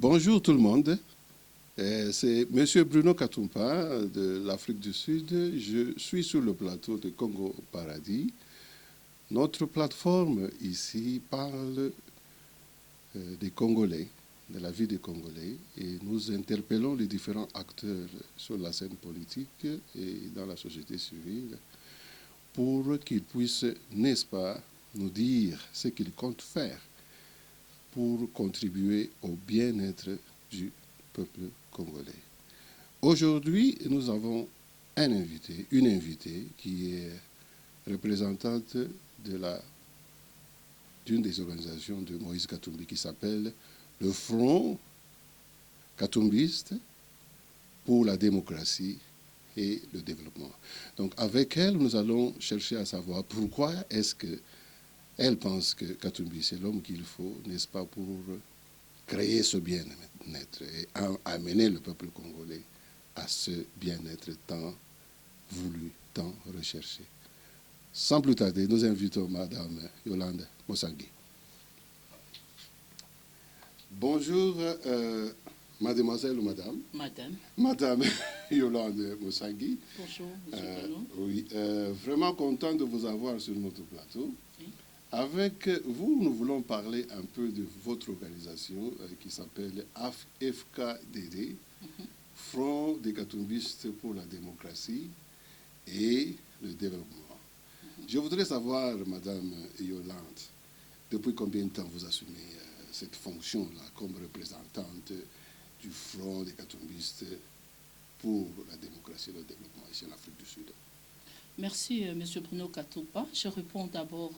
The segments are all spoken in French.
Bonjour tout le monde. C'est M. Bruno Katumpa de l'Afrique du Sud. Je suis sur le plateau de Congo Paradis. Notre plateforme ici parle des Congolais, de la vie des Congolais, et nous interpellons les différents acteurs sur la scène politique et dans la société civile pour qu'ils puissent, n'est-ce pas, nous dire ce qu'ils comptent faire pour contribuer au bien-être du peuple congolais. Aujourd'hui, nous avons une invitée qui est représentante d'une des organisations de Moïse Katumbi qui s'appelle le Front Katumbiste pour la démocratie et le développement. Donc avec elle, nous allons chercher à savoir pourquoi est-ce qu'elle pense que Katumbi, c'est l'homme qu'il faut, n'est-ce pas, pour créer ce bien-être et amener le peuple congolais à ce bien-être tant voulu, tant recherché. Sans plus tarder, nous invitons Madame Yolande Mosangui. Bonjour, mademoiselle ou madame? Madame. Madame Yolande Mosangui. Bonjour, monsieur Bruno. Oui, vraiment content de vous avoir sur notre plateau. Oui. Avec vous, nous voulons parler un peu de votre organisation qui s'appelle FKDD, Front des Katumbistes pour la démocratie et le développement. Je voudrais savoir, Madame Yolande, depuis combien de temps vous assumez cette fonction-là comme représentante du Front des Katumbistes pour la démocratie et le développement ici en Afrique du Sud? Merci, monsieur Bruno Katumpa. Je réponds d'abord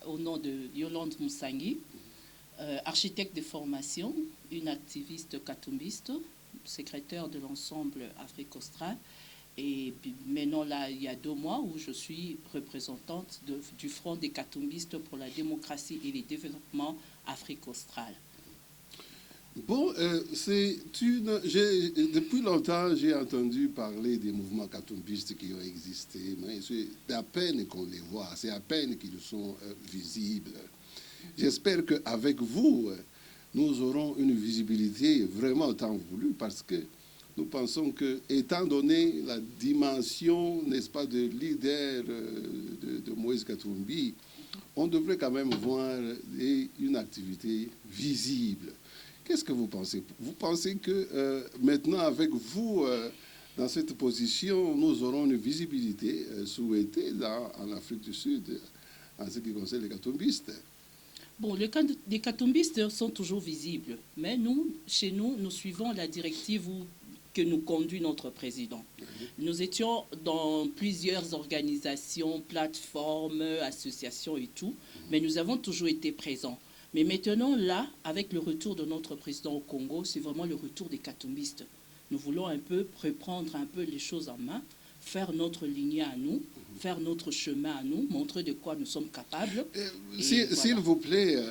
au nom de Yolande Mosangui, architecte de formation, une activiste katumbiste, secrétaire de l'ensemble Afrique australe. Et maintenant, là, il y a 2 mois où je suis représentante du Front des Katumbistes pour la démocratie et le développement Afrique australe. Bon, depuis longtemps, j'ai entendu parler des mouvements katumbistes qui ont existé, mais c'est à peine qu'on les voit, c'est à peine qu'ils sont visibles. J'espère qu'avec vous, nous aurons une visibilité vraiment tant voulue, parce que nous pensons que, étant donné la dimension, n'est-ce pas, de leader de Moïse Katumbi, on devrait quand même voir une activité visible. Qu'est-ce que vous pensez? Vous pensez que maintenant, avec vous, dans cette position, nous aurons une visibilité souhaitée en Afrique du Sud en ce qui concerne les katumbistes? Bon, les katumbistes sont toujours visibles, mais nous, chez nous, nous suivons la directive que nous conduit notre président. Nous étions dans plusieurs organisations, plateformes, associations et tout, mais nous avons toujours été présents. Mais maintenant, là, avec le retour de notre président au Congo, c'est vraiment le retour des katumbistes. Nous voulons un peu reprendre un peu les choses en main, faire notre lignée à nous, faire notre chemin à nous, montrer de quoi nous sommes capables. S'il vous plaît,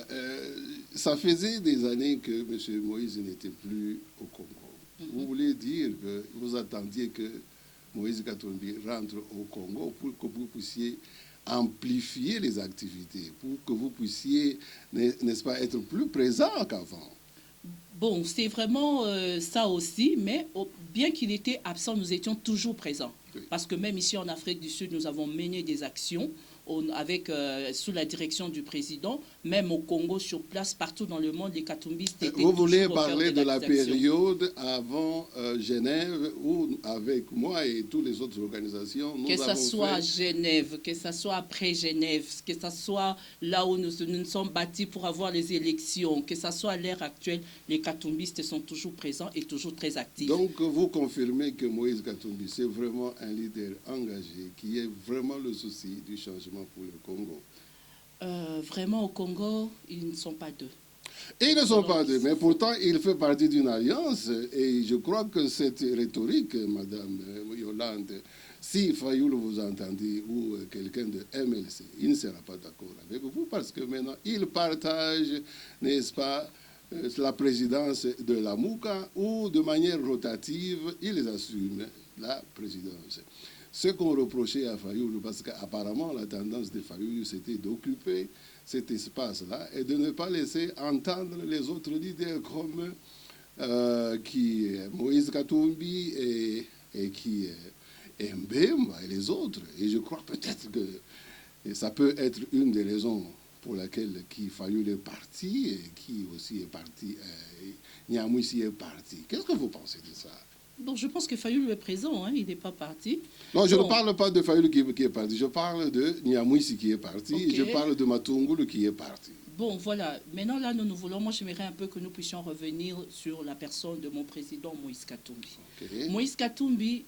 ça faisait des années que M. Moïse n'était plus au Congo. Vous voulez dire que vous attendiez que Moïse Katumbi rentre au Congo pour que vous puissiez amplifier les activités, pour que vous puissiez, n'est-ce pas, être plus présent qu'avant? Bon, c'est vraiment ça aussi, mais bien qu'il était absent, nous étions toujours présents. Oui. Parce que même ici en Afrique du Sud, nous avons mené des actions sous la direction du président, même au Congo, sur place, partout dans le monde, les katumbistes étaient Vous voulez parler de la période avant Genève, où avec moi et toutes les autres organisations, nous avons que ce soit à Genève, que ce soit après Genève, que ce soit là où nous nous sommes bâtis pour avoir les élections, que ce soit à l'ère actuelle, les katumbistes sont toujours présents et toujours très actifs. Donc, vous confirmez que Moïse Katumbi, c'est vraiment un leader engagé, qui est vraiment le souci du changement pour le Congo? Vraiment, au Congo, ils ne sont pas deux. Ils ne sont pas deux, mais pourtant, il fait partie d'une alliance. Et je crois que cette rhétorique, Madame Yolande, si Fayoul vous entendez ou quelqu'un de MLC, il ne sera pas d'accord avec vous parce que maintenant, il partage, n'est-ce pas, la présidence de la MOUCA ou de manière rotative, ils assument la présidence. Ce qu'on reprochait à Fayoul, parce qu'apparemment la tendance de Fayoul, c'était d'occuper cet espace-là et de ne pas laisser entendre les autres leaders comme Moïse Katumbi et qui Mbemba et les autres. Et je crois peut-être que ça peut être une des raisons pour laquelle qui Fayoul est parti et qui aussi est parti, Niamouissi est parti. Qu'est-ce que vous pensez de ça? Bon, je pense que Fayoul est présent, hein, il n'est pas parti. Non, je ne parle pas de Fayoul qui est parti, je parle de Niamouissi qui est parti, okay. Je parle de Matungulu qui est parti. Bon, voilà. Maintenant, là, nous voulons, moi, j'aimerais un peu que nous puissions revenir sur la personne de mon président, Moïse Katumbi. Okay. Moïse Katumbi,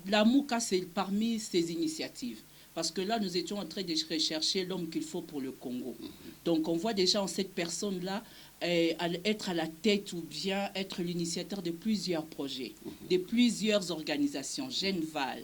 la Mouka, c'est parmi ses initiatives. Parce que là, nous étions en train de rechercher l'homme qu'il faut pour le Congo. Donc, on voit déjà en cette personne-là être à la tête ou bien être l'initiateur de plusieurs projets, de plusieurs organisations, Genval.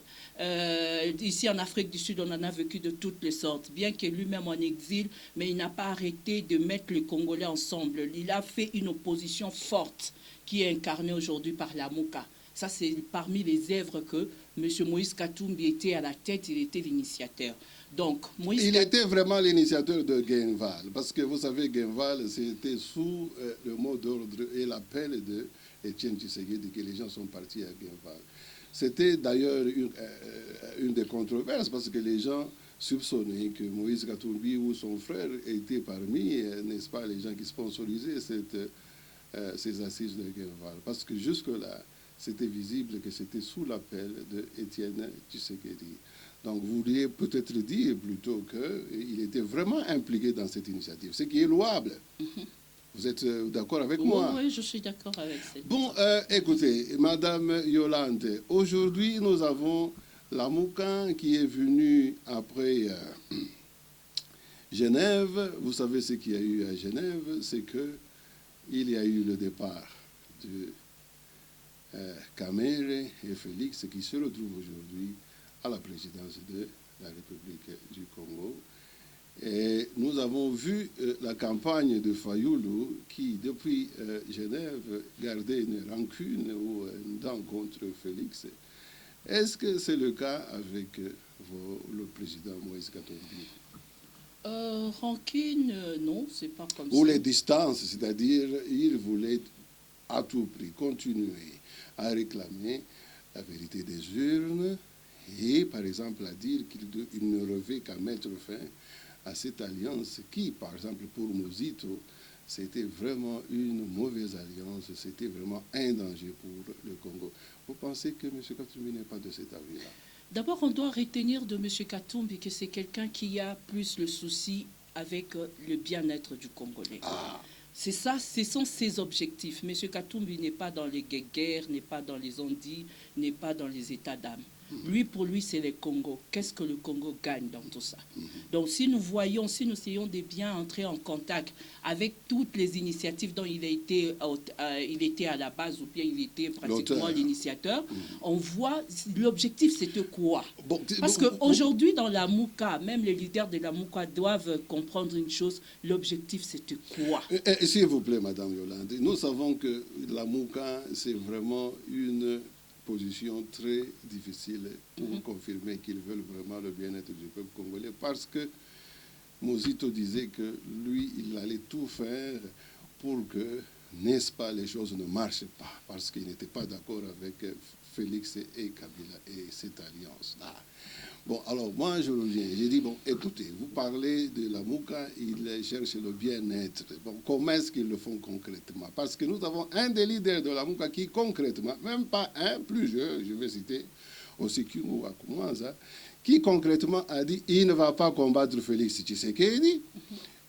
Ici, en Afrique du Sud, on en a vécu de toutes les sortes, bien que lui-même en exil, mais il n'a pas arrêté de mettre les Congolais ensemble. Il a fait une opposition forte qui est incarnée aujourd'hui par la Mouka. Ça, c'est parmi les œuvres que M. Moïse Katumbi était à la tête, il était l'initiateur. Donc, il était vraiment l'initiateur de Genval, parce que vous savez, Genval, c'était sous le mot d'ordre et l'appel de Étienne Tshisekedi que les gens sont partis à Genval. C'était d'ailleurs une des controverses, parce que les gens soupçonnaient que Moïse Katumbi ou son frère étaient parmi, n'est-ce pas, les gens qui sponsorisaient ces assises de Genval. Parce que jusque-là, c'était visible que c'était sous l'appel de Étienne Tshisekedi. Donc, vous vouliez peut-être dire plutôt qu'il était vraiment impliqué dans cette initiative, ce qui est louable. Vous êtes d'accord avec moi? Oui, je suis d'accord avec ça. Bon, écoutez, Madame Yolande, aujourd'hui, nous avons la Mouka qui est venue après Genève. Vous savez ce qu'il y a eu à Genève, c'est qu'il y a eu le départ de Kamere et Félix qui se retrouvent aujourd'hui à la présidence de la République du Congo. Et nous avons vu la campagne de Fayoulou qui, depuis Genève, gardait une rancune ou une dent contre Félix. Est-ce que c'est le cas avec le président Moïse Katumbi? Rancune, non, c'est pas comme ça. Ou les distances, c'est-à-dire il voulait à tout prix continuer à réclamer la vérité des urnes et, par exemple, à dire qu'il ne revait qu'à mettre fin à cette alliance qui, par exemple, pour Mozito, c'était vraiment une mauvaise alliance, c'était vraiment un danger pour le Congo. Vous pensez que M. Katumbi n'est pas de cet avis-là? D'abord, on doit retenir de M. Katumbi que c'est quelqu'un qui a plus le souci avec le bien-être du Congolais. Ah. C'est ça, ce sont ses objectifs. M. Katumbi n'est pas dans les guerres, n'est pas dans les ondits, n'est pas dans les états d'âme. Lui, pour lui, c'est le Congo. Qu'est-ce que le Congo gagne dans tout ça? Donc, si nous voyons, si nous essayons de bien entrer en contact avec toutes les initiatives dont il était à la base ou bien il était pratiquement l'initiateur, on voit l'objectif, c'était quoi? Parce qu'aujourd'hui, dans la Mouka, même les leaders de la Mouka doivent comprendre une chose, l'objectif, c'était quoi? S'il vous plaît, Madame Yolande, nous savons que la Mouka, c'est vraiment une position très difficile pour confirmer qu'ils veulent vraiment le bien-être du peuple congolais, parce que Mozito disait que lui, il allait tout faire pour que, n'est-ce pas, les choses ne marchent pas, parce qu'il n'était pas d'accord avec Félix et Kabila et cette alliance-là. Bon, alors moi je reviens, j'ai dit, bon, écoutez, vous parlez de la Mouka, ils cherchent le bien-être. Bon, comment est-ce qu'ils le font concrètement? Parce que nous avons un des leaders de la Mouka qui concrètement, même pas un, plusieurs, je vais citer Osikingu Akumwanza, qui concrètement a dit, il ne va pas combattre Félix Tshisekedi.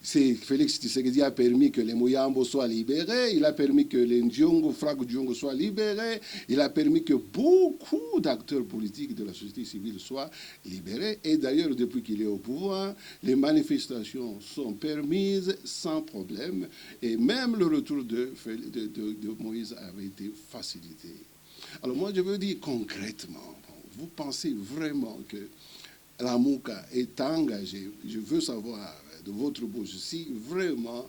Félix Tshisekedi a permis que les Mouyambo soient libérés, il a permis que les Ndiongo, Frag Ndiongo soient libérés, il a permis que beaucoup d'acteurs politiques de la société civile soient libérés. Et d'ailleurs, depuis qu'il est au pouvoir, les manifestations sont permises sans problème. Et même le retour de Moïse avait été facilité. Alors moi, je veux dire concrètement, vous pensez vraiment que la Mouka est engagée? Je veux savoir de votre bouche si vraiment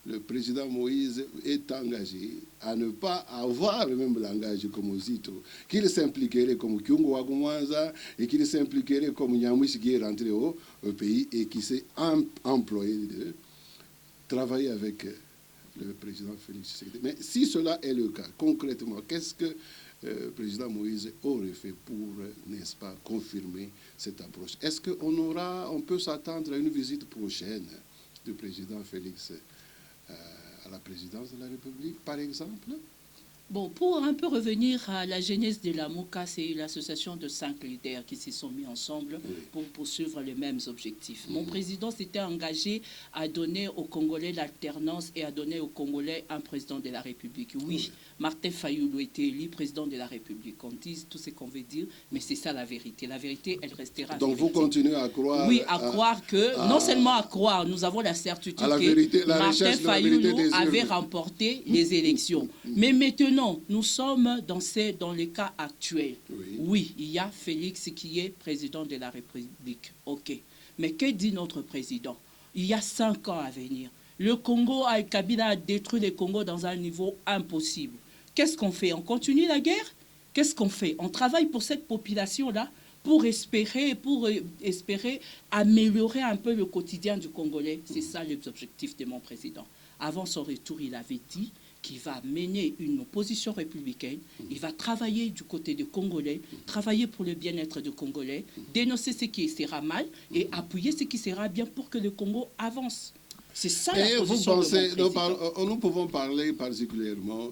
le président Moïse est engagé à ne pas avoir le même langage comme Ozito, qu'il s'impliquerait comme Kyungo Wagumwanza et qu'il s'impliquerait comme Nyamwisi qui est rentré au pays et qui s'est employé de travailler avec le président Félix Tshisekedi. Mais si cela est le cas, concrètement, qu'est-ce que le président Moïse aurait fait pour, n'est-ce pas, confirmer cette approche? Est-ce on peut s'attendre à une visite prochaine du président Félix à la présidence de la République, par exemple? Bon, pour un peu revenir à la genèse de la MOCA, c'est l'association de 5 leaders qui se sont mis ensemble pour poursuivre les mêmes objectifs. Mon président s'était engagé à donner aux Congolais l'alternance et à donner aux Congolais un président de la République. Oui, Martin Fayulu était élu président de la République. On dit tout ce qu'on veut dire, mais c'est ça la vérité. La vérité, elle restera. Donc vous continuez à croire? Oui, à croire que, non seulement à croire, nous avons la certitude que Martin Fayulu avait remporté les élections. Mais maintenant, nous sommes dans les cas actuels. Oui, il y a Félix qui est président de la République. OK. Mais que dit notre président? Il y a 5 ans à venir. Le Congo, Kabila a détruit le Congo dans un niveau impossible. Qu'est-ce qu'on fait? On continue la guerre? Qu'est-ce qu'on fait? On travaille pour cette population-là pour espérer améliorer un peu le quotidien du Congolais. C'est ça l'objectif de mon président. Avant son retour, il avait dit qu'il va mener une opposition républicaine, il va travailler du côté des Congolais, travailler pour le bien-être des Congolais, dénoncer ce qui sera mal et appuyer ce qui sera bien pour que le Congo avance. C'est ça la position vous pensez, de mon président. nous pouvons parler particulièrement,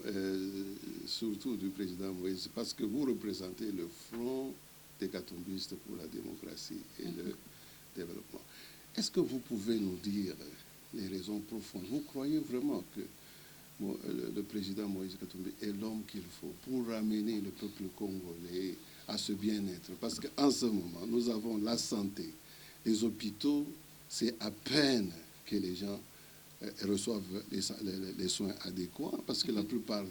surtout du président Moïse, parce que vous représentez le Front des catombistes pour la démocratie et le développement. Est-ce que vous pouvez nous dire les raisons profondes? Vous croyez vraiment que le président Moïse Katumbi est l'homme qu'il faut pour ramener le peuple congolais à ce bien-être? Parce qu'en ce moment, nous avons la santé, les hôpitaux, c'est à peine que les gens reçoivent les soins adéquats, parce que la plupart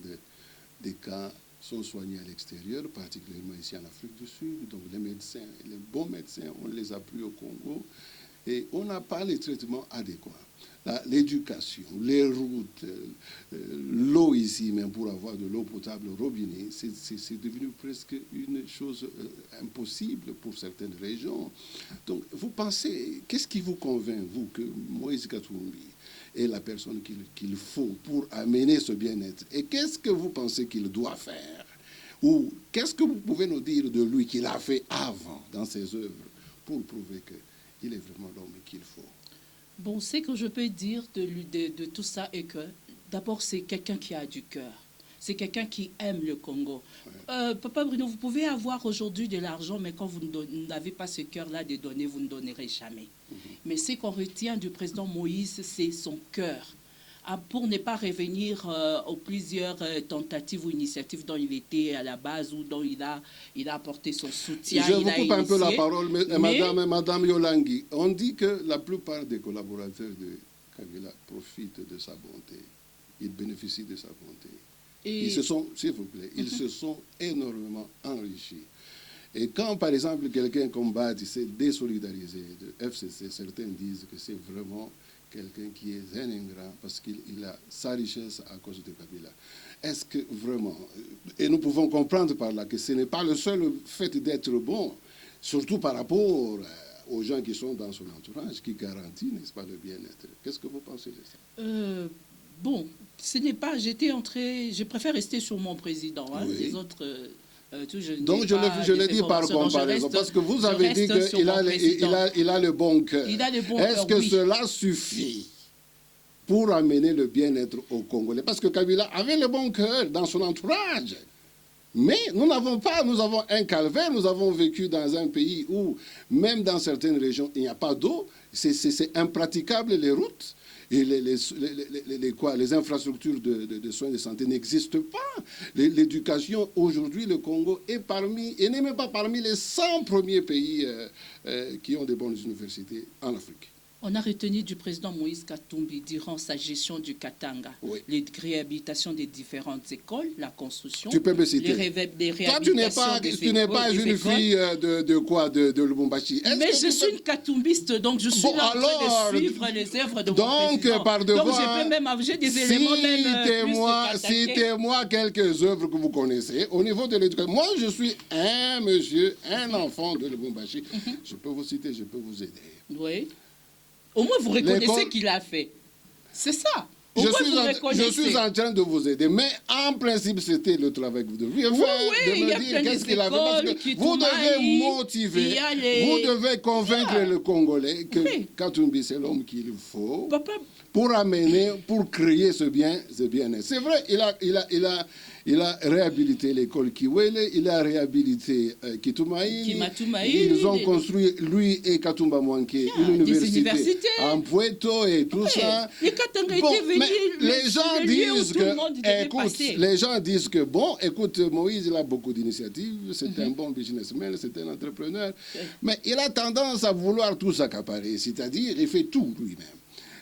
des cas sont soignés à l'extérieur, particulièrement ici en Afrique du Sud. Donc les médecins, les bons médecins, on les a plus au Congo et on n'a pas les traitements adéquats. L'éducation, les routes, l'eau ici, même pour avoir de l'eau potable au robinet, c'est devenu presque une chose impossible pour certaines régions. Donc, vous pensez, qu'est-ce qui vous convainc, vous, que Moïse Katumbi est la personne qu'il faut pour amener ce bien-être? Et qu'est-ce que vous pensez qu'il doit faire? Ou qu'est-ce que vous pouvez nous dire de lui qu'il a fait avant dans ses œuvres pour prouver qu'il est vraiment l'homme qu'il faut? Bon, ce que je peux dire de tout ça est que, d'abord, c'est quelqu'un qui a du cœur. C'est quelqu'un qui aime le Congo. Papa Bruno, vous pouvez avoir aujourd'hui de l'argent, mais quand vous n'avez pas ce cœur-là de donner, vous ne donnerez jamais. Mais ce qu'on retient du président Moïse, c'est son cœur. Pour ne pas revenir aux plusieurs tentatives ou initiatives dont il était à la base ou dont il a apporté son soutien. Je vous coupe un peu la parole, Madame Yolangui. On dit que la plupart des collaborateurs de Kabila profitent de sa bonté. Ils bénéficient de sa bonté. Ils se sont, s'il vous plaît, ils se sont énormément enrichis. Et quand, par exemple, quelqu'un comme Badi s'est désolidarisé de FCC, certains disent que c'est vraiment quelqu'un qui est un ingrat parce qu'il a sa richesse à cause de Kabila. Est-ce que vraiment, et nous pouvons comprendre par là que ce n'est pas le seul fait d'être bon, surtout par rapport aux gens qui sont dans son entourage, qui garantit, n'est-ce pas, le bien-être. Qu'est-ce que vous pensez de ça? Bon, ce n'est pas, je préfère rester sur mon président, hein, oui. Les autres... Donc je le dis par comparaison, parce que vous avez dit qu'il a le bon cœur. Est-ce que cela suffit pour amener le bien-être au Congolais? Parce que Kabila avait le bon cœur dans son entourage. Mais nous n'avons pas, nous avons un calvaire, nous avons vécu dans un pays où, même dans certaines régions, il n'y a pas d'eau, c'est impraticable les routes. Et les infrastructures de soins de santé n'existent pas. L'éducation, aujourd'hui, le Congo n'est même pas parmi les 100 premiers pays qui ont des bonnes universités en Afrique. On a retenu du président Moïse Katumbi durant sa gestion du Katanga Oui. les réhabilitations des différentes écoles, la construction, Tu peux me citer. les Toi, tu n'es pas, une fille de quoi, de Lubumbashi. Mais je suis une katumbiste, donc je suis là en train de suivre les œuvres de mon président. Par devoir, donc je peux même j'ai des éléments même citez-moi quelques œuvres que vous connaissez au niveau de l'éducation. Moi, je suis un monsieur, un enfant de Lubumbashi. Je peux vous citer, je peux vous aider. Oui. Au moins, vous reconnaissez qu'il a fait. C'est ça. Je suis en train de vous aider, mais en principe, c'était le travail que vous deviez faire, de me dire qu'est-ce qu'il a fait. Parce que vous devez motiver, vous devez convaincre le Congolais que Katumbi, c'est l'homme qu'il faut pour amener, pour créer ce bien-être. C'est vrai, il a réhabilité l'école Kiwele, il a réhabilité Kitumaini. Ils ont construit, lui et Katumba Mwanke, une université en Puerto et tout ça. Les gens disent que, écoute, Moïse, il a beaucoup d'initiatives, c'est un bon businessman, c'est un entrepreneur, mais il a tendance à vouloir tout s'accaparer, c'est-à-dire il fait tout lui-même.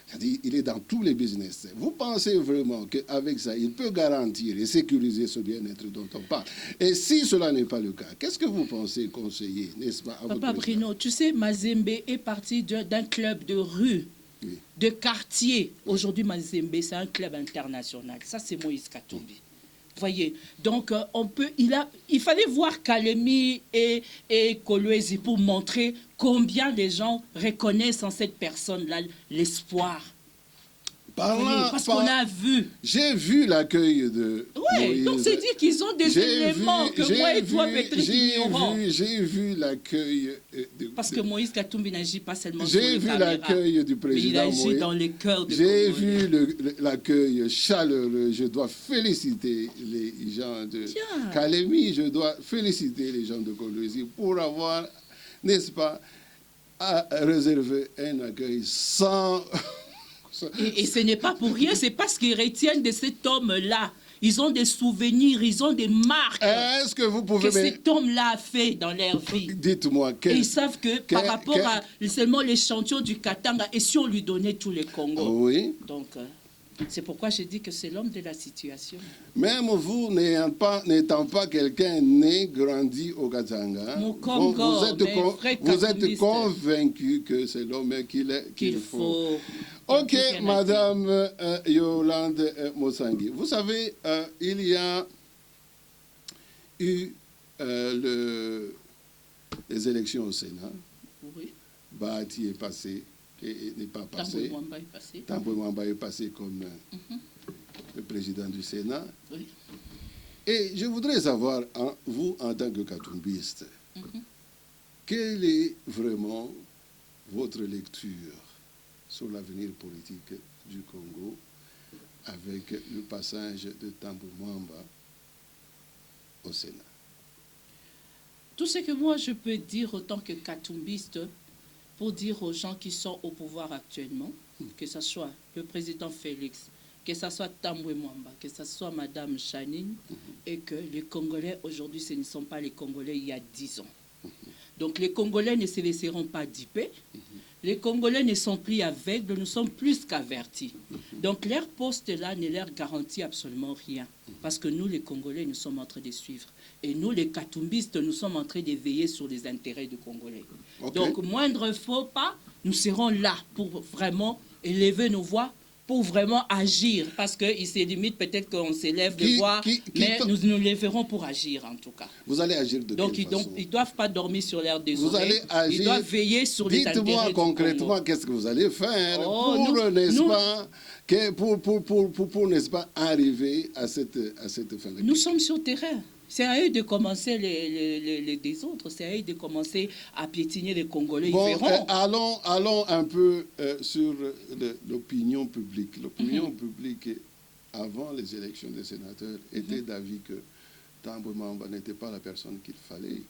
C'est-à-dire, il est dans tous les business. Vous pensez vraiment qu'avec ça, il peut garantir et sécuriser ce bien-être dont on parle? Et si cela n'est pas le cas, qu'est-ce que vous pensez conseiller, n'est-ce pas, à Papa Bruno, tu sais, Mazembe est parti d'un club de rue, de quartier. Aujourd'hui, Mazembe, c'est un club international. Ça, c'est Moïse Katumbi. Voyez, donc il fallait voir Kalemi et Kolwezi pour montrer combien les gens reconnaissent en cette personne-là l'espoir. Parce qu'on a vu. J'ai vu l'accueil de Moïse. Donc c'est dire qu'ils ont des éléments que moi et toi peut-être ignorons. J'ai vu l'accueil parce que Moïse Katumbi n'agit pas seulement sur J'ai les vu caméras, l'accueil du président mais il agit dans les cœurs des J'ai vu l'accueil chaleureux. Je dois féliciter les gens de Kalemi. Je dois féliciter les gens de Kolwezi pour avoir, n'est-ce pas, réservé un accueil sans... Et ce n'est pas pour rien, c'est parce qu'ils retiennent de cet homme-là. Ils ont des souvenirs, ils ont des marques que cet homme-là a fait dans leur vie. Dites-moi. Et ils savent que par rapport à seulement l'échantillon du Katanga, et si on lui donnait tous les Congos. Oui. Donc, c'est pourquoi je dis que c'est l'homme de la situation. Même vous, n'étant pas quelqu'un né, grandi au Katanga, vous êtes convaincu que c'est l'homme qu'il faut. Ok, Madame Yolande Mosangi. Vous savez, il y a eu les élections au Sénat. Oui. Bahati est passé et n'est pas passé. Tambwe Mwamba est passé comme le président du Sénat. Oui. Et je voudrais savoir, vous, en tant que katumbiste, quelle est vraiment votre lecture sur l'avenir politique du Congo avec le passage de Tambwe Mwamba au Sénat? Tout ce que moi je peux dire en tant que katumbiste, pour dire aux gens qui sont au pouvoir actuellement, que ce soit le président Félix, que ce soit Tambwe Mwamba, que ce soit Madame Chanine, et que les Congolais aujourd'hui, ce ne sont pas les Congolais il y a 10 ans. Donc les Congolais ne se laisseront pas duper. Les Congolais ne sont plus aveugles, nous sommes plus qu'avertis. Donc leur poste-là ne leur garantit absolument rien. Parce que nous, les Congolais, nous sommes en train de suivre. Et nous, les katumbistes, nous sommes en train de veiller sur les intérêts des Congolais. Okay. Donc, moindre faux pas, nous serons là pour vraiment élever nos voix, pour vraiment agir. Parce qu'il se limite peut-être qu'on s'élève de voix, mais nous nous lèverons pour agir en tout cas. Vous allez agir de quelle façon? Donc, ils ne doivent pas dormir sur l'air des oreilles. Vous allez agir. Ils doivent veiller sur les intérêts du Congo. Dites-moi concrètement qu'est-ce que vous allez faire pour n'est-ce pas, arriver à cette fin. Nous sommes sur le terrain. C'est à eux de commencer les désordres, c'est à eux de commencer à piétiner les Congolais. Bon, ils verront. Allons un peu sur l'opinion publique. L'opinion publique, avant les élections des sénateurs, était d'avis que Tambwe Mwamba n'était pas la personne qu'il fallait,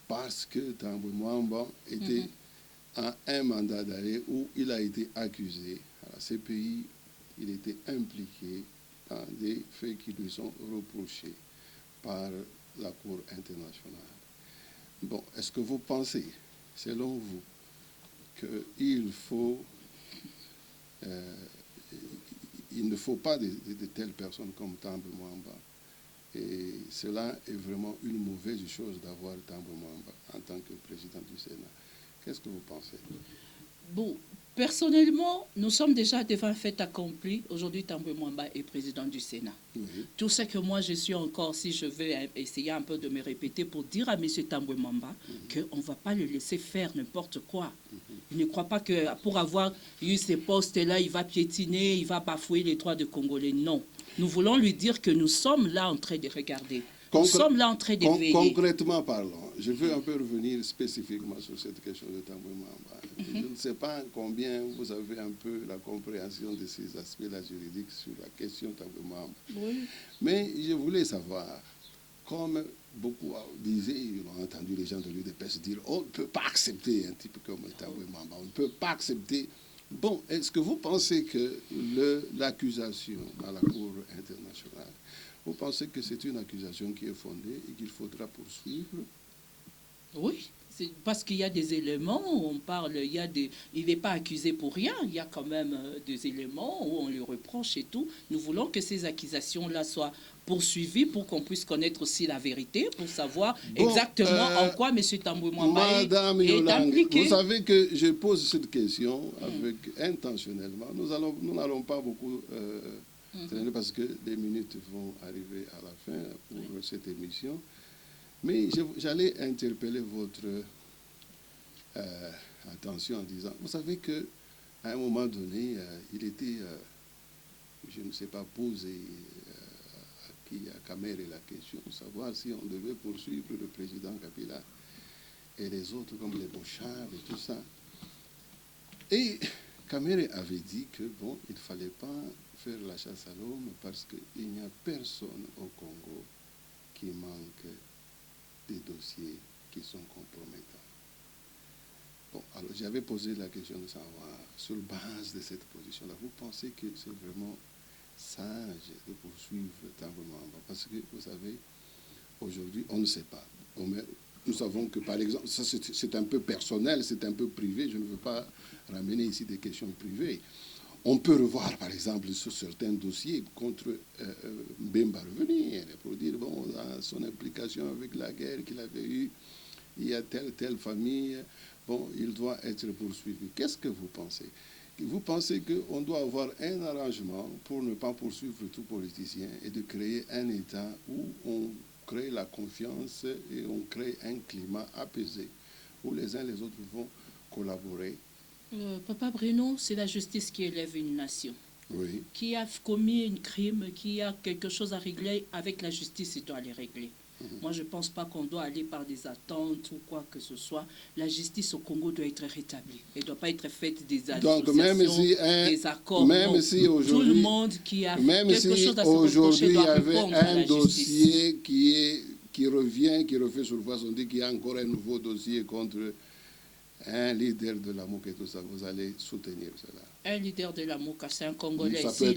parce que Tambwe Mwamba était à un mandat d'arrêt où il a été accusé à la CPI, il était impliqué dans des faits qui lui sont reprochés par la Cour internationale. Bon, est-ce que vous pensez, selon vous, qu'il faut il ne faut pas de telles personnes comme Tambo Mwamba. Et cela est vraiment une mauvaise chose d'avoir Tambo Mwamba en tant que président du Sénat. Qu'est-ce que vous pensez? Bon, personnellement, nous sommes déjà devant un fait accompli. Aujourd'hui, Tambo Mwamba est président du Sénat. Oui. Tout ce que moi, je suis encore, si je vais essayer un peu de me répéter pour dire à M. Tambo Mwamba qu'on ne va pas le laisser faire n'importe quoi. Il ne croit pas que pour avoir eu ces postes-là, il va piétiner, il va bafouer les droits des Congolais. Non. Nous voulons lui dire que nous sommes là en train de regarder. Nous sommes là en train de veiller. Concrètement parlant, je veux un peu revenir spécifiquement sur cette question de Tambo Mwamba. Je ne sais pas combien vous avez un peu la compréhension de ces aspects-là juridiques sur la question Tambo Mwamba. Oui. Mais je voulais savoir, comme beaucoup disaient, ils ont entendu les gens de l'UDPS dire on ne peut pas accepter un type comme Tambo Mwamba, on ne peut pas accepter. Bon, est-ce que vous pensez que l'accusation à la Cour internationale, vous pensez que c'est une accusation qui est fondée et qu'il faudra poursuivre? Oui, parce qu'il y a des éléments où on parle, il n'est pas accusé pour rien, il y a quand même des éléments où on lui reproche et tout. Nous voulons que ces accusations-là soient poursuivies pour qu'on puisse connaître aussi la vérité, pour savoir exactement en quoi M. Tambo Mwamba est impliqué. Vous savez que je pose cette question avec intentionnellement. Nous n'allons pas beaucoup traîner parce que les minutes vont arriver à la fin pour cette émission. Mais j'allais interpeller votre attention en disant, vous savez qu'à un moment donné, il était, je ne sais pas, posé à Kamere la question, savoir si on devait poursuivre le président Kabila et les autres comme les Bouchard et tout ça. Et Kamere avait dit que, bon, il ne fallait pas faire la chasse à l'homme parce qu'il n'y a personne au Congo qui manque des dossiers qui sont compromettants. Bon, alors j'avais posé la question de savoir, sur base de cette position-là, vous pensez que c'est vraiment sage de poursuivre Tambo Mwamba? Parce que, vous savez, aujourd'hui, on ne sait pas. Nous savons que, par exemple, ça c'est un peu personnel, c'est un peu privé, je ne veux pas ramener ici des questions privées. On peut revoir, par exemple, sur certains dossiers contre Mbemba Revenir, pour dire, bon, dans son implication avec la guerre qu'il avait eue, il y a telle famille, bon, il doit être poursuivi. Qu'est-ce que vous pensez? Vous pensez qu'on doit avoir un arrangement pour ne pas poursuivre tout politicien et de créer un État où on crée la confiance et on crée un climat apaisé, où les uns et les autres vont collaborer? Papa Bruno, c'est la justice qui élève une nation. Oui. Qui a commis un crime, qui a quelque chose à régler, avec la justice, il doit les régler. Moi, je ne pense pas qu'on doit aller par des attentes ou quoi que ce soit. La justice au Congo doit être rétablie. Elle ne doit pas être faite des associations, donc, même si des accords. Même si tout le monde qui a quelque chose à se reprocher doit répondre à la justice. Même si aujourd'hui il y avait un dossier qui revient, qui refait surface, on dit qu'il y a encore un nouveau dossier contre un leader de la MOUC et tout ça, vous allez soutenir cela? Un leader de la MOUC, c'est un Congolais. Ça peut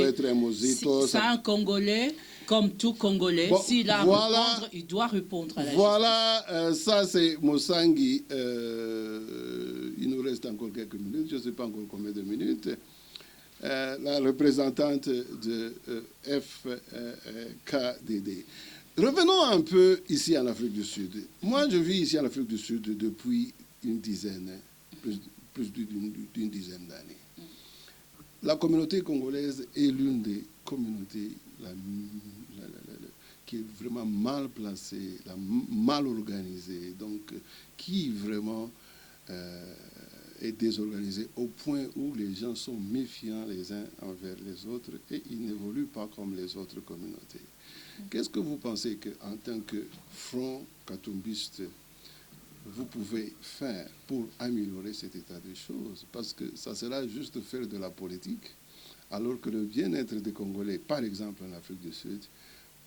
être un Mosito. C'est un Congolais, comme tout Congolais. Bon, s'il a à répondre, il doit répondre à la justice. Voilà, ça c'est Mosangi. Il nous reste encore quelques minutes, je ne sais pas encore combien de minutes. La représentante de FKDD. Revenons un peu ici en Afrique du Sud. Moi, je vis ici en Afrique du Sud depuis une dizaine, plus d'une dizaine d'années. La communauté congolaise est l'une des communautés qui est vraiment mal placée, mal organisée, donc qui vraiment est désorganisée au point où les gens sont méfiants les uns envers les autres et ils n'évoluent pas comme les autres communautés. Qu'est-ce que vous pensez qu'en tant que front katumbiste, vous pouvez faire pour améliorer cet état de choses? Parce que ça sera juste faire de la politique, alors que le bien-être des Congolais, par exemple en Afrique du Sud,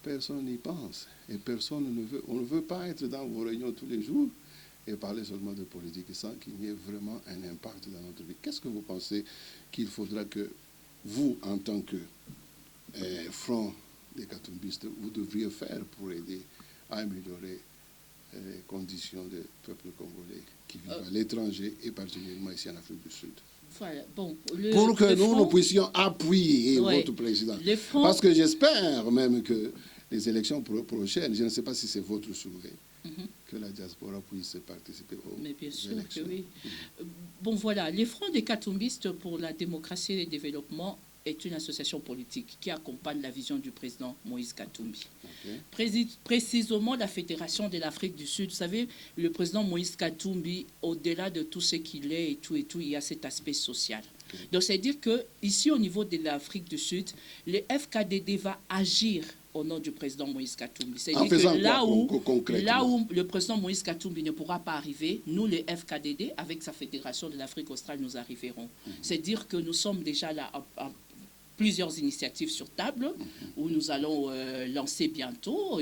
personne n'y pense. Et personne ne veut. On ne veut pas être dans vos réunions tous les jours et parler seulement de politique sans qu'il y ait vraiment un impact dans notre vie. Qu'est-ce que vous pensez qu'il faudra que vous, en tant que front des katumbistes, vous devriez faire pour aider à améliorer les conditions des peuples congolais qui vivent à l'étranger et particulièrement ici en Afrique du Sud? Voilà. Bon, pour que nous front, puissions appuyer ouais, votre président. les fronts, Parce que j'espère même que les élections prochaines, je ne sais pas si c'est votre souhait, que la diaspora puisse participer aux mais bien sûr élections. que oui. Bon, voilà, les Fronts des Katumbistes pour la démocratie et le développement est une association politique qui accompagne la vision du président Moïse Katumbi. Okay. Précisément la Fédération de l'Afrique du Sud, vous savez, le président Moïse Katumbi, au-delà de tout ce qu'il est et tout, il y a cet aspect social. Okay. Donc, c'est-à-dire qu'ici, au niveau de l'Afrique du Sud, le FKDD va agir au nom du président Moïse Katumbi. C'est-à-dire que là où le président Moïse Katumbi ne pourra pas arriver, nous, le FKDD, avec sa Fédération de l'Afrique australe, nous arriverons. C'est-à-dire que nous sommes déjà là plusieurs initiatives sur table où nous allons lancer bientôt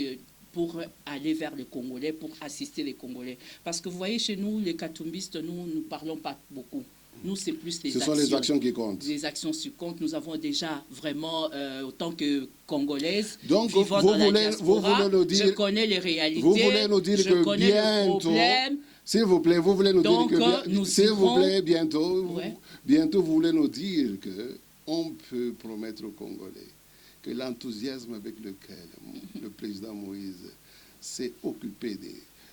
pour aller vers les Congolais, pour assister les Congolais. Parce que vous voyez, chez nous, les Katumbistes, nous ne parlons pas beaucoup. Nous, c'est plus les actions. Ce sont les actions qui comptent. Les actions qui comptent. Nous avons déjà vraiment, autant que Congolaises, donc, vivant dans la diaspora, vous voulez nous dire, je connais les réalités, vous voulez nous dire je connais les problèmes. S'il vous plaît, vous voulez nous donc, dire que, s'il vous plaît, bientôt, vous voulez nous dire que on peut promettre aux Congolais que l'enthousiasme avec lequel le président Moïse s'est occupé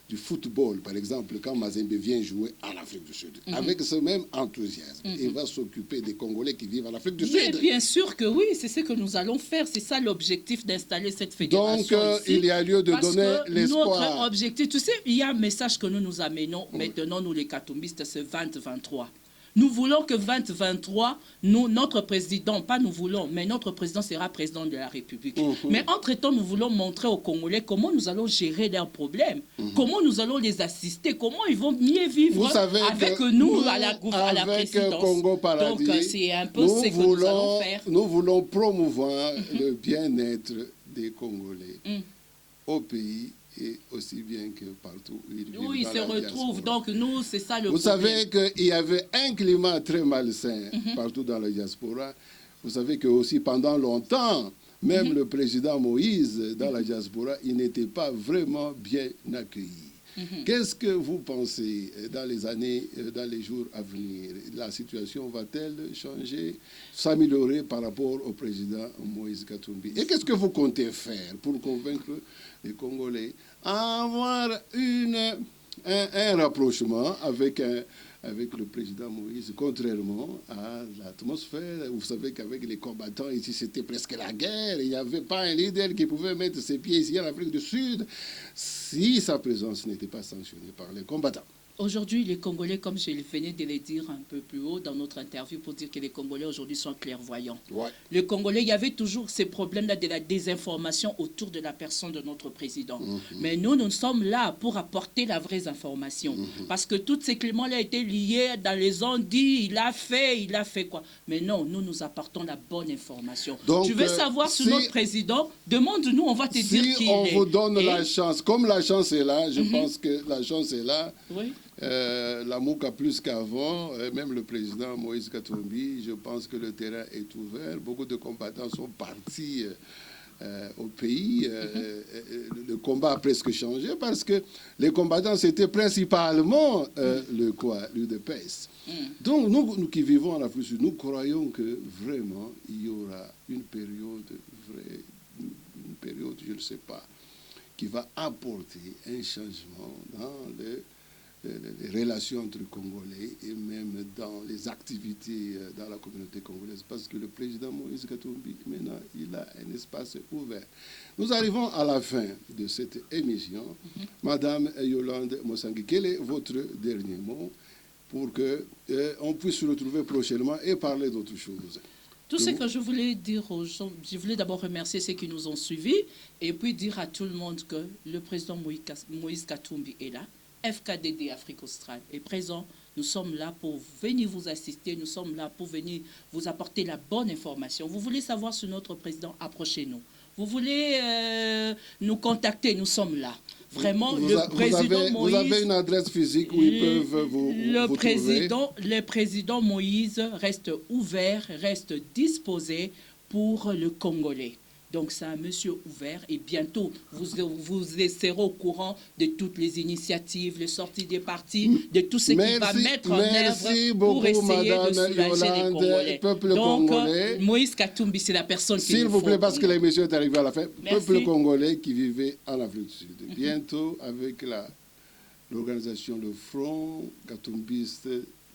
du football, par exemple, quand Mazembe vient jouer en Afrique du Sud, avec ce même enthousiasme, il va s'occuper des Congolais qui vivent en Afrique du Sud. Bien sûr que oui, c'est ce que nous allons faire. C'est ça l'objectif d'installer cette fédération. Donc, il y a lieu de donner l'espoir. Notre objectif, tu sais, il y a un message que nous amenons maintenant, nous les Katumbistes, c'est 2023. Nous voulons que 2023, notre président, pas nous voulons, mais notre président sera président de la République. Mais entre-temps, nous voulons montrer aux Congolais comment nous allons gérer leurs problèmes, comment nous allons les assister, comment ils vont mieux vivre avec nous à la présidence. Congo Paradis, donc, c'est un peu ce que nous allons faire. Nous voulons promouvoir le bien-être des Congolais au pays et aussi bien que partout où ils vivent. Oui, ils se retrouvent. Donc, nous, c'est ça le problème. Vous savez qu'il y avait un climat très malsain partout dans la diaspora. Vous savez que aussi pendant longtemps, même le président Moïse, dans la diaspora, il n'était pas vraiment bien accueilli. Qu'est-ce que vous pensez dans les années, dans les jours à venir? La situation va-t-elle changer, s'améliorer par rapport au président Moïse Katumbi? Et qu'est-ce que vous comptez faire pour convaincre les Congolais à avoir un rapprochement avec le président Moïse, contrairement à l'atmosphère? Vous savez qu'avec les combattants ici, c'était presque la guerre. Il n'y avait pas un leader qui pouvait mettre ses pieds ici en Afrique du Sud si sa présence n'était pas sanctionnée par les combattants. Aujourd'hui, les Congolais, comme je venais de le dire un peu plus haut dans notre interview, pour dire que les Congolais aujourd'hui sont clairvoyants. Ouais. Les Congolais, il y avait toujours ces problèmes-là de la désinformation autour de la personne de notre président. Mais nous sommes là pour apporter la vraie information. Parce que tous ces cléments-là étaient liés dans les ondes, dit, il a fait quoi. Mais non, nous apportons la bonne information. Donc, tu veux savoir sur notre président, demande-nous, on va te dire qui il est. Si on vous donne la chance, comme la chance est là, je pense que la chance est là. Oui. La MOUCA plus qu'avant, même le président Moïse Katumbi, je pense que le terrain est ouvert. Beaucoup de combattants sont partis au pays. Le combat a presque changé parce que les combattants, c'était principalement l'UDPS. Donc, nous qui vivons en Afrique du Sud, nous croyons que vraiment, il y aura une période, je ne sais pas, qui va apporter un changement dans les relations entre Congolais et même dans les activités dans la communauté congolaise, parce que le président Moïse Katumbi, maintenant, il a un espace ouvert. Nous arrivons à la fin de cette émission. Madame Yolande Mosangi, quel est votre dernier mot pour qu'on puisse se retrouver prochainement et parler d'autres choses? Tout ce que je voulais dire aux gens, je voulais d'abord remercier ceux qui nous ont suivis et puis dire à tout le monde que le président Moïse Katumbi est là. FKDD Afrique australe est présent. Nous sommes là pour venir vous assister. Nous sommes là pour venir vous apporter la bonne information. Vous voulez savoir sur notre président, approchez-nous. Vous voulez nous contacter, nous sommes là. Vraiment, vous avez une adresse physique où ils peuvent vous trouver. Le président Moïse reste ouvert, reste disposé pour le Congolais. Donc c'est un monsieur ouvert et bientôt vous serez au courant de toutes les initiatives, les sorties des partis, de tout ce qu'il va mettre en œuvre pour essayer de soulager les Congolais. Donc Moïse Katumbi, c'est la personne qui s'il vous plaît, parce que l'émission est arrivée à la fin. Merci. Peuple congolais qui vivait en Afrique du Sud. Bientôt, avec l'organisation Le Front Katumbiste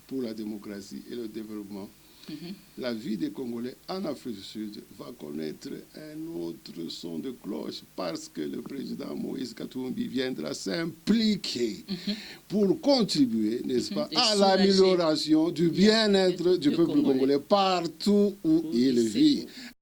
pour la démocratie et le développement, la vie des Congolais en Afrique du Sud va connaître un autre son de cloche parce que le président Moïse Katumbi viendra s'impliquer pour contribuer, n'est-ce pas, à l'amélioration du bien-être du peuple congolais partout où il vit.